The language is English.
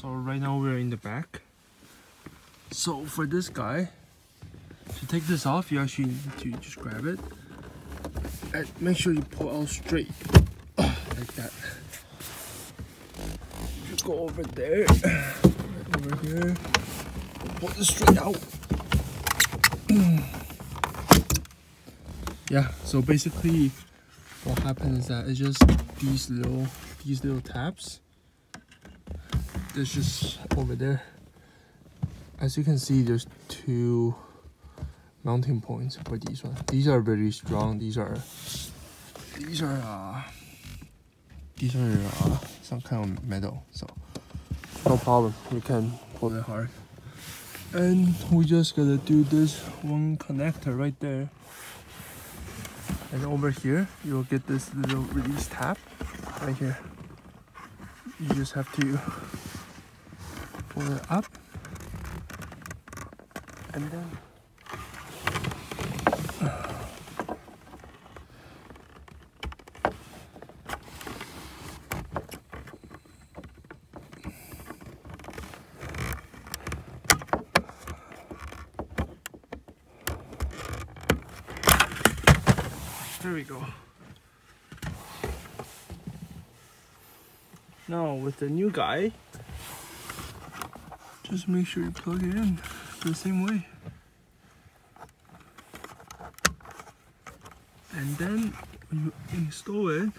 So right now we're in the back. So for this guy, to take this off, you actually need to just grab it and make sure you pull out straight, like that. Just go over there, right over here, pull this straight out. Yeah, so basically what happens is that it's just these little tabs. There's just over there. As you can see, there's two mounting points for these ones. These are very strong. These are some kind of metal, so no problem. You can pull it hard. And we just gotta do this one connector right there. And over here, you'll get this little release tab right here. You just have to pull it up, and then there we go. Now with the new guy, just make sure you plug it in the same way. And then when you install it,